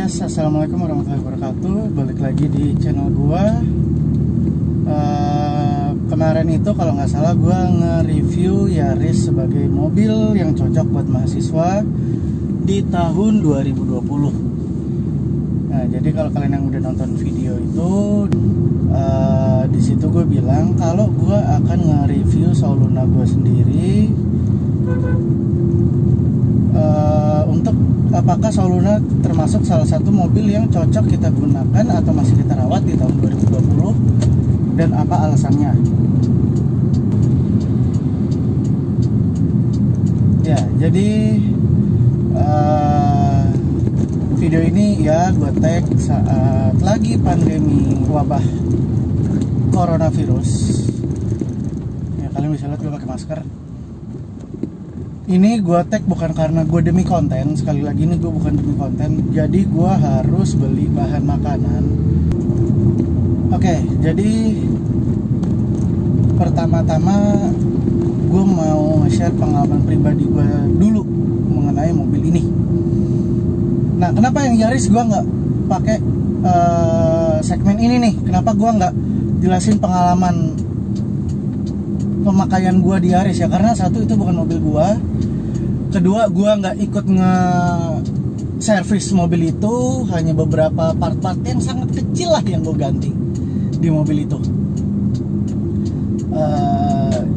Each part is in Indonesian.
guys, assalamualaikum warahmatullahi wabarakatuh. Balik lagi di channel gua. Kemarin itu kalau nggak salah gua nge-review Yaris sebagai mobil yang cocok buat mahasiswa di tahun 2020. Nah, jadi kalau kalian yang udah nonton video itu, di situ gue bilang kalau gua akan nge-review Souluna gua sendiri. Untuk apakah Souluna termasuk salah satu mobil yang cocok kita gunakan atau masih kita rawat di tahun 2020 dan apa alasannya. Ya, jadi video ini ya gue tag saat lagi pandemi wabah coronavirus. Ya, kalian bisa lihat gue pakai masker. Ini gue tag bukan karena gue demi konten. Sekali lagi ini gue bukan demi konten. Jadi gue harus beli bahan makanan. Oke, jadi pertama-tama gue mau nge-share pengalaman pribadi gue dulu mengenai mobil ini. Nah, kenapa yang Yaris gue nggak pakai segmen ini nih? Kenapa gue nggak jelasin pengalaman pemakaian gue di Yaris ya? Karena satu, itu bukan mobil gue. Kedua, gue nggak ikut nge-servis mobil itu. Hanya beberapa part-part yang sangat kecil lah yang gue ganti di mobil itu.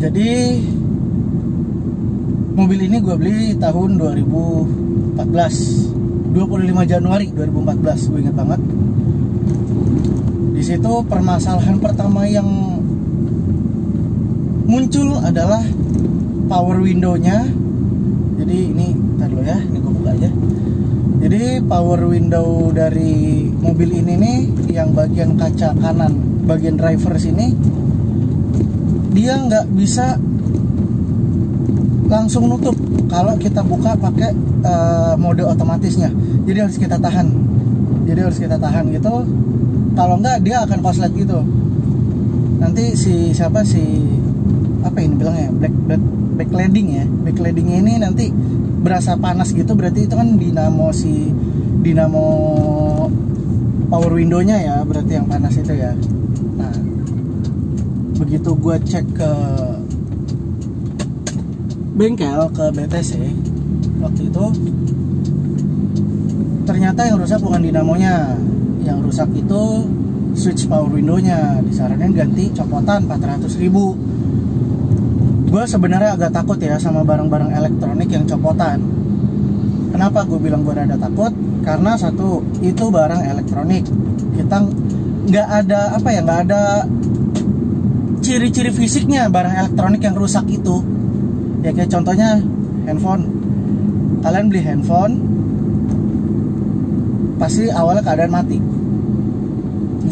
Jadi mobil ini gue beli tahun 2014, 25 Januari 2014, gue ingat banget. Di situ permasalahan pertama yang muncul adalah power window-nya. Jadi ini, ntar dulu ya, ini gue buka aja. Jadi power window dari mobil ini nih, yang bagian kaca kanan, bagian driver sini, dia nggak bisa langsung nutup kalau kita buka pakai mode otomatisnya. Jadi harus kita tahan. Gitu. Kalau nggak dia akan koslet gitu. Nanti apa ini bilangnya, backlighting ya. Backlightingnya ini nanti berasa panas gitu, berarti itu kan dinamo power window-nya ya, berarti yang panas itu ya. Nah, begitu gue cek ke bengkel, ke BTC waktu itu, ternyata yang rusak bukan dinamonya. Yang rusak itu switch power window-nya. Disaranin ganti copotan 400.000. Gue sebenarnya agak takut ya sama barang-barang elektronik yang copotan. Kenapa gue bilang gue rada takut? Karena satu, itu barang elektronik. Kita nggak ada ciri-ciri fisiknya barang elektronik yang rusak itu. Ya kayak contohnya handphone. Kalian beli handphone, pasti awalnya keadaan mati.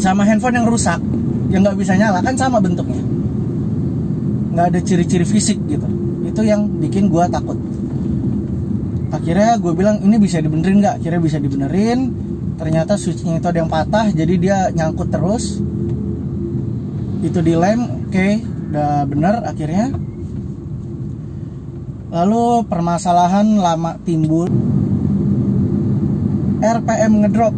Sama handphone yang rusak, yang nggak bisa nyala, kan sama bentuknya. Nggak ada ciri-ciri fisik gitu. Itu yang bikin gue takut. Akhirnya gue bilang, ini bisa dibenerin nggak? Akhirnya bisa dibenerin. Ternyata switchnya itu ada yang patah, jadi dia nyangkut terus. Itu dilem, oke, udah bener akhirnya. Lalu permasalahan lama timbul, RPM ngedrop.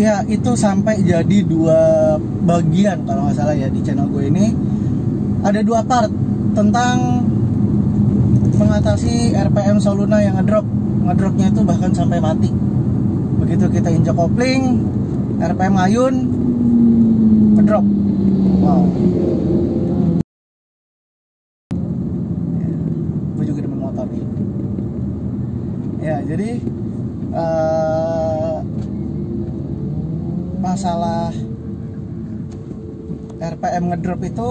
Ya, itu sampai jadi 2 bagian kalau nggak salah ya di channel gue ini. Ada 2 part tentang mengatasi RPM Souluna yang ngedropnya itu bahkan sampai mati. Begitu kita injak kopling, RPM ngayun, ngedrop. Wow. Gue juga demen motor nih. Ya, jadi masalah RPM ngedrop itu,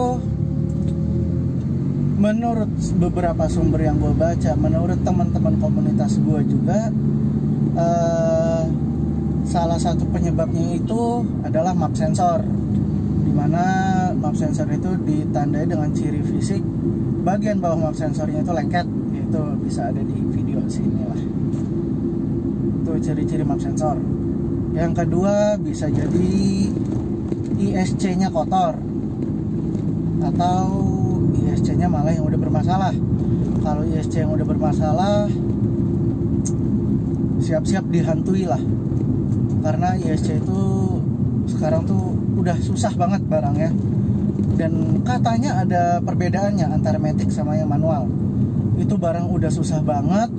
menurut beberapa sumber yang gue baca, menurut teman-teman komunitas gue juga, salah satu penyebabnya itu adalah map sensor, dimana map sensor itu ditandai dengan ciri fisik bagian bawah map sensornya itu lengket. Itu bisa ada di video sini lah. Itu ciri-ciri map sensor. Yang kedua, bisa jadi ISC-nya kotor, atau ISC-nya malah yang udah bermasalah. Kalau ISC yang udah bermasalah, siap-siap dihantui lah. karena ISC itu sekarang tuh udah susah banget barangnya, dan katanya ada perbedaannya antara matic sama yang manual. Itu barang udah susah banget,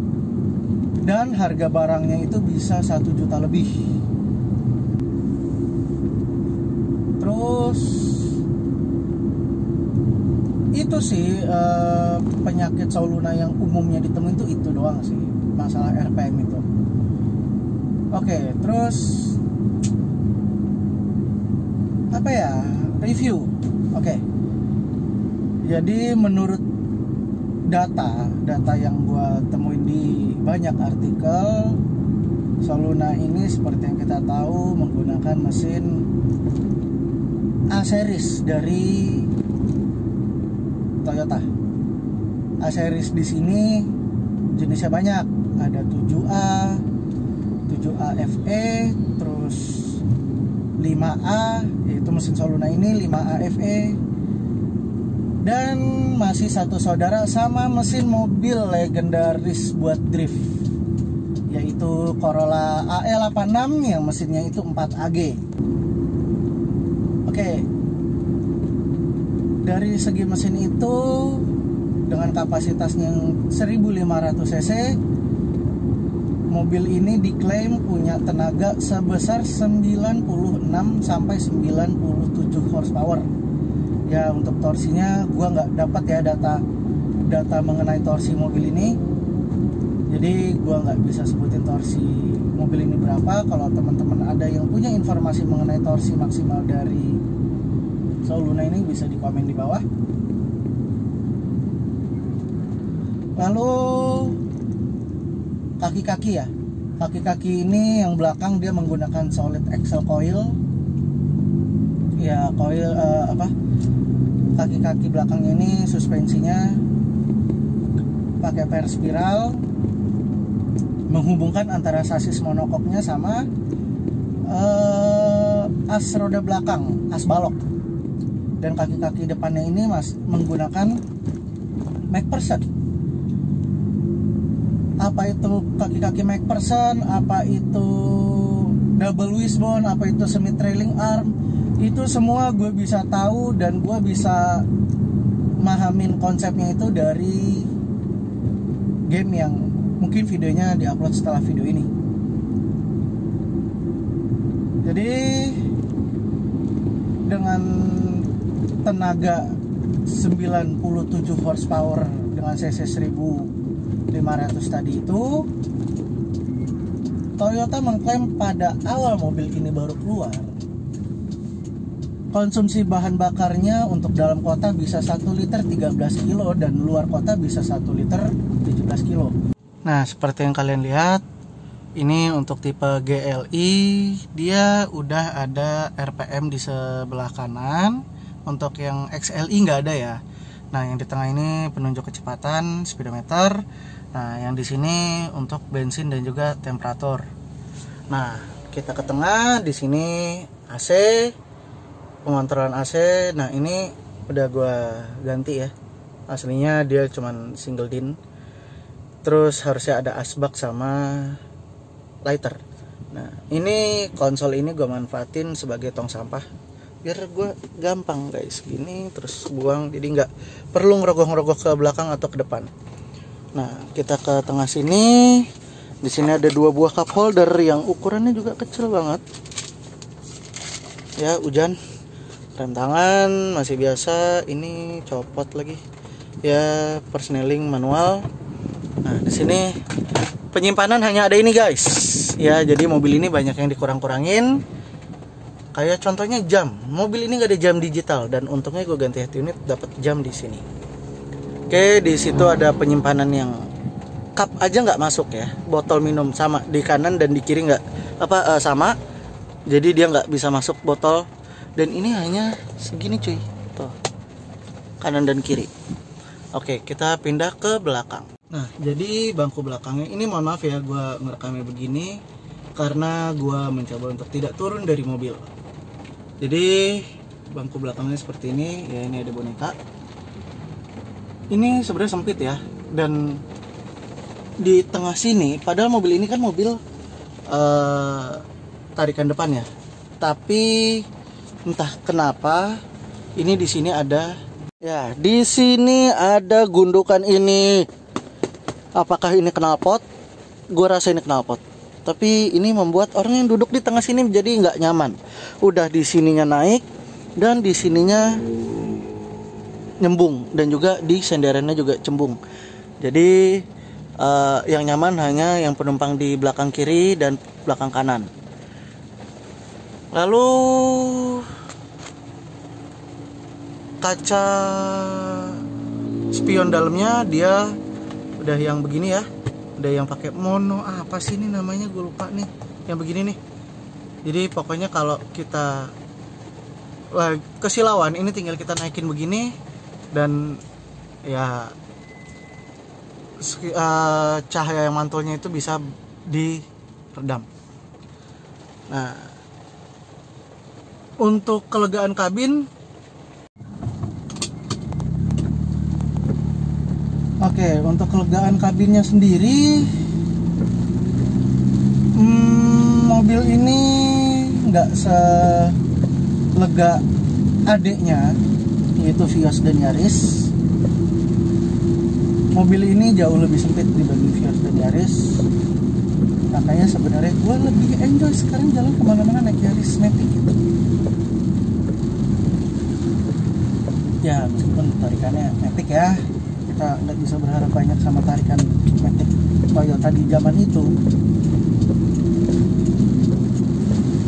dan harga barangnya itu bisa 1 juta lebih. Terus itu sih penyakit saw luna yang umumnya ditemuin itu doang sih, masalah RPM itu. Oke, terus apa ya, review. Oke, jadi menurut data yang gua temuin di banyak artikel, saw luna ini seperti yang kita tahu menggunakan mesin A series dari Toyota. A series di sini jenisnya banyak, ada 7A, 7A FE, terus 5A, yaitu mesin saw luna ini 5A FE, dan masih satu saudara sama mesin mobil legendaris buat drift, yaitu Corolla AE86 yang mesinnya itu 4AG. Oke, dari segi mesin itu dengan kapasitasnya yang 1500 cc, mobil ini diklaim punya tenaga sebesar 96 sampai 97 horsepower. Ya, untuk torsinya gua nggak dapat ya data mengenai torsi mobil ini, jadi gua nggak bisa sebutin torsi mobil ini berapa. Kalau teman-teman ada yang punya informasi mengenai torsi maksimal dari saw luna ini, bisa di komen di bawah. Lalu kaki-kaki ya, kaki-kaki ini yang belakang dia menggunakan solid axle coil. Ya, coil kaki-kaki belakangnya ini suspensinya pakai per spiral, menghubungkan antara sasis monokoknya sama as roda belakang, as balok. Dan kaki-kaki depannya ini menggunakan McPherson. Apa itu kaki-kaki McPherson, apa itu double wishbone, apa itu semi trailing arm, itu semua gue bisa tahu dan gue bisa mahamin konsepnya itu dari game yang mungkin videonya diupload setelah video ini. Jadi dengan tenaga 97 horsepower dengan cc 1500 tadi itu, Toyota mengklaim pada awal mobil ini baru keluar, konsumsi bahan bakarnya untuk dalam kota bisa 1 liter 13 kilo dan luar kota bisa 1 liter 17 kilo. Nah, seperti yang kalian lihat, ini untuk tipe GLI dia udah ada RPM di sebelah kanan. Untuk yang XLI nggak ada ya. Nah, yang di tengah ini penunjuk kecepatan, speedometer. Nah, yang di sini untuk bensin dan juga temperatur. Nah, kita ke tengah, di sini AC, pengontrolan AC. Nah, ini udah gua ganti ya. Aslinya dia cuman single din. Terus harusnya ada asbak sama lighter. Nah, ini konsol ini gua manfaatin sebagai tong sampah biar gue gampang guys gini terus buang, jadi nggak perlu ngerogoh-ngerogoh ke belakang atau ke depan. Nah, kita ke tengah sini. Di sini ada 2 buah cup holder yang ukurannya juga kecil banget. Ya, hujan. Rem tangan masih biasa, ini copot lagi. Ya, persneling manual. Nah, di sini penyimpanan hanya ada ini guys. Ya, jadi mobil ini banyak yang dikurang-kurangin. Kayak contohnya jam. Mobil ini gak ada jam digital dan untungnya gue ganti head unit dapat jam di sini. Oke, di situ ada penyimpanan yang cup aja nggak masuk ya. Botol minum sama di kanan dan di kiri nggak sama. Jadi dia nggak bisa masuk botol. Dan ini hanya segini cuy. Tuh. Kanan dan kiri. Oke, kita pindah ke belakang. Nah, jadi bangku belakangnya ini, mohon maaf ya gue ngerekamnya begini karena gue mencoba untuk tidak turun dari mobil. Jadi bangku belakangnya seperti ini ya, ini ada boneka. Ini sebenarnya sempit ya, dan di tengah sini, padahal mobil ini kan mobil tarikan depannya. Tapi entah kenapa ini di sini ada, ya di sini ada gundukan ini. Apakah ini knalpot? Gue rasa ini knalpot. Tapi ini membuat orang yang duduk di tengah sini menjadi nggak nyaman. Udah di sininya naik dan di sininya nyembung, dan juga di senderannya juga cembung. Jadi yang nyaman hanya yang penumpang di belakang kiri dan belakang kanan. Lalu kaca spion dalamnya dia udah yang begini ya, udah yang pakai mono, apa sih ini namanya, gue lupa nih, yang begini nih. Jadi pokoknya kalau kita kesilauan ini tinggal kita naikin begini, dan ya cahaya yang mantulnya itu bisa diredam. Nah, untuk kelegaan kabin, oke, untuk kelegaan kabinnya sendiri, mobil ini nggak selega adiknya, yaitu Vios dan Yaris. Mobil ini jauh lebih sempit dibanding Vios dan Yaris. Makanya sebenarnya gue lebih enjoy sekarang jalan kemana-mana naik Yaris Matic gitu. Ya meskipun tarikannya Matic ya, kita nggak bisa berharap banyak sama tarikan Matic Toyota di zaman itu.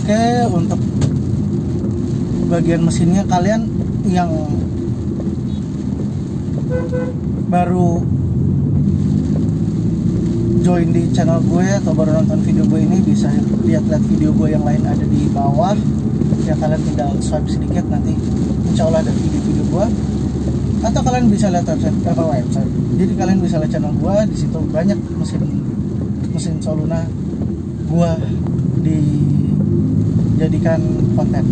Oke, untuk bagian mesinnya, kalian yang baru join di channel gue atau baru nonton video gue ini, bisa lihat video gue yang lain ada di bawah ya. Kalian tinggal swipe sedikit, nanti insya Allah ada video-video gue, atau kalian bisa lihat website. Jadi kalian bisa lihat channel gue, di situ banyak mesin Soluna gue dijadikan konten.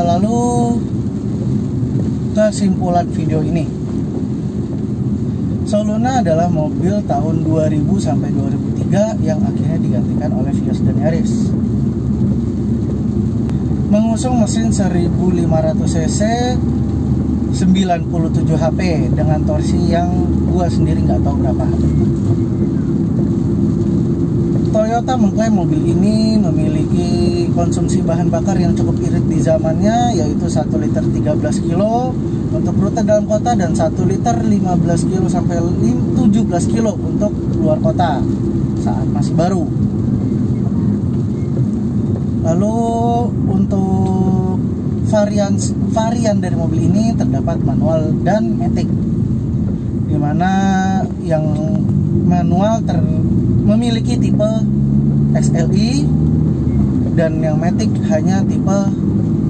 Lalu kesimpulan video ini, Soluna adalah mobil tahun 2000 sampai 2003 yang akhirnya digantikan oleh Vios dan Yaris. Mengusung mesin 1500 cc 97 HP dengan torsi yang gua sendiri nggak tahu berapa. Toyota mengklaim mobil ini memiliki konsumsi bahan bakar yang cukup irit di zamannya, yaitu 1 liter 13 kilo untuk rute dalam kota dan 1 liter 15 kilo sampai 17 kilo untuk luar kota saat masih baru. Lalu untuk varian dari mobil ini terdapat manual dan matic, dimana yang manual memiliki tipe XLI dan yang matic hanya tipe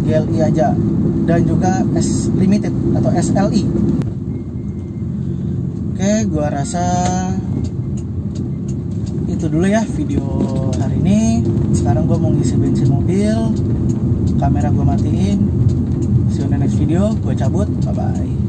GLI aja, dan juga S Limited atau SLI. Oke, gua rasa itu dulu ya video hari ini. Sekarang gua mau ngisi bensin mobil, kamera gua matiin. See you in the next video, gua cabut, bye bye.